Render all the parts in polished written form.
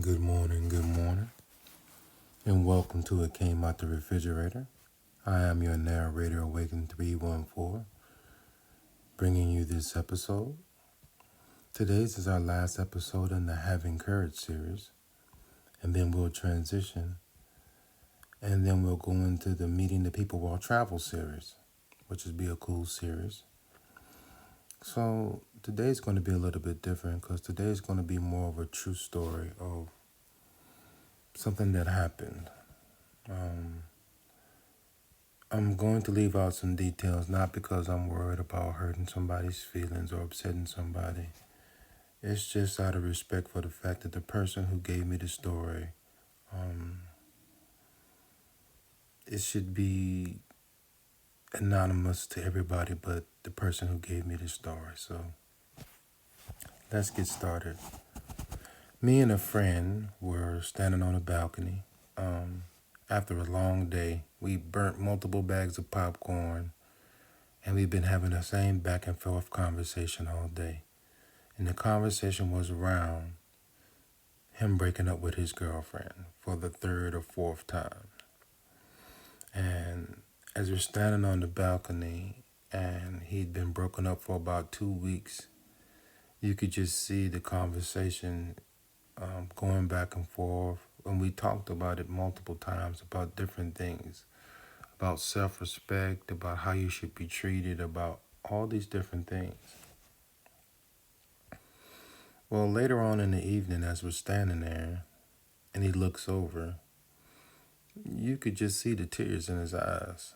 good morning, and welcome to It Came Out the Refrigerator. I am your narrator, Awaken 314, bringing you this episode. Today's is our last episode in the Having Courage series, and then we'll transition, and then we'll go into the Meeting the People While Travel series, which would be a cool series. So today's going to be a little bit different because today's going to be more of a true story of something that happened. I'm going to leave out some details, not because I'm worried about hurting somebody's feelings or upsetting somebody. It's just out of respect for the fact that the person who gave me the story, it should be anonymous to everybody but the person who gave me the story. So let's get started. Me and a friend were standing on a balcony. After a long day, we burnt multiple bags of popcorn, and we've been having the same back and forth conversation all day. And the conversation was around him breaking up with his girlfriend for the third or fourth time. And as we're standing on the balcony and he'd been broken up for about 2 weeks, you could just see the conversation going back and forth. And we talked about it multiple times, about different things, about self-respect, about how you should be treated, about all these different things. Well, later on in the evening, as we're standing there, and he looks over, you could just see the tears in his eyes.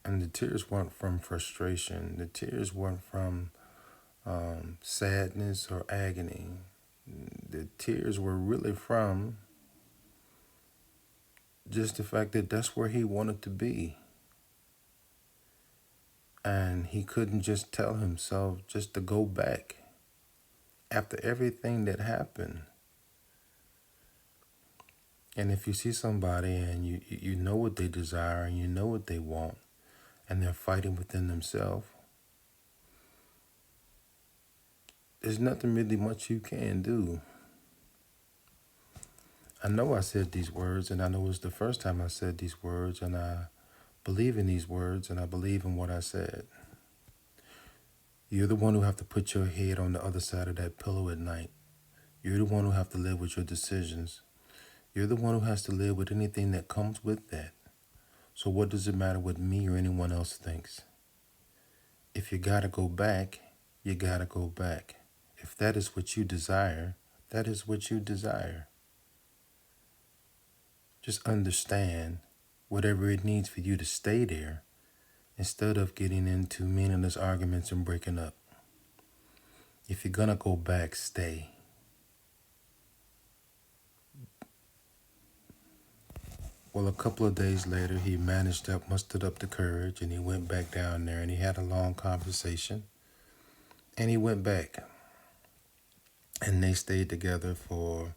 And the tears weren't from frustration. The tears weren't from sadness or agony. The tears were really from just the fact that that's where he wanted to be. And he couldn't just tell himself just to go back after everything that happened. And if you see somebody and you know what they desire and you know what they want, and they're fighting within themselves, there's nothing really much you can do. I know I said these words, and I know it's the first time I said these words, and I believe in these words, and I believe in what I said. You're the one who have to put your head on the other side of that pillow at night. You're the one who have to live with your decisions. You're the one who has to live with anything that comes with that. So what does it matter what me or anyone else thinks? If you gotta go back, you gotta go back. If that is what you desire, that is what you desire. Just understand whatever it needs for you to stay there instead of getting into meaningless arguments and breaking up. If you're gonna go back, stay. Well, a couple of days later, he mustered up the courage, and he went back down there, and he had a long conversation, and he went back, and they stayed together for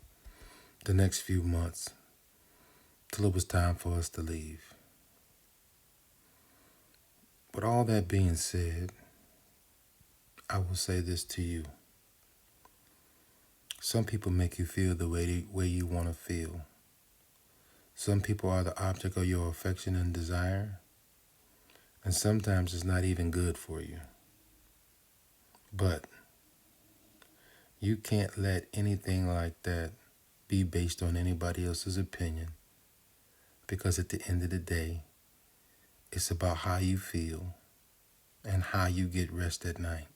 the next few months till it was time for us to leave. With all that being said, I will say this to you. Some people make you feel the way you want to feel. Some people are the object of your affection and desire, and sometimes it's not even good for you. But you can't let anything like that be based on anybody else's opinion, because at the end of the day, it's about how you feel and how you get rest at night.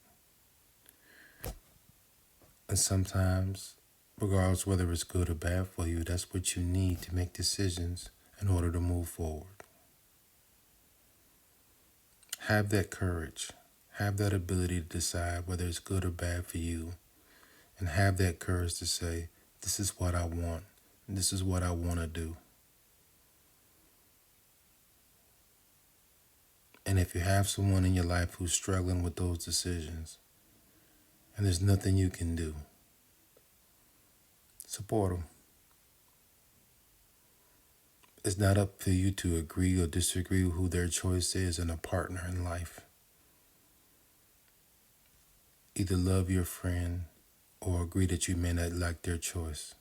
And sometimes, regardless whether it's good or bad for you, that's what you need to make decisions in order to move forward. Have that courage. Have that ability to decide whether it's good or bad for you. And have that courage to say, this is what I want. And this is what I want to do. And if you have someone in your life who's struggling with those decisions, and there's nothing you can do, support them. It's not up for you to agree or disagree with who their choice is in a partner in life. Either love your friend or agree that you may not like their choice.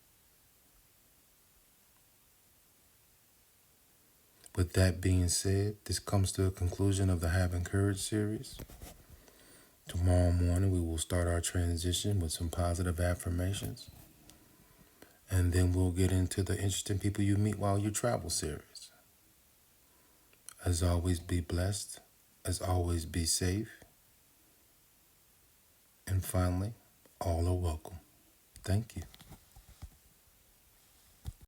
With that being said, this comes to a conclusion of the Having Courage series. Tomorrow morning, we will start our transition with some positive affirmations. And then we'll get into the interesting people you meet while you travel series. As always, be blessed. As always, be safe. And finally, all are welcome. Thank you.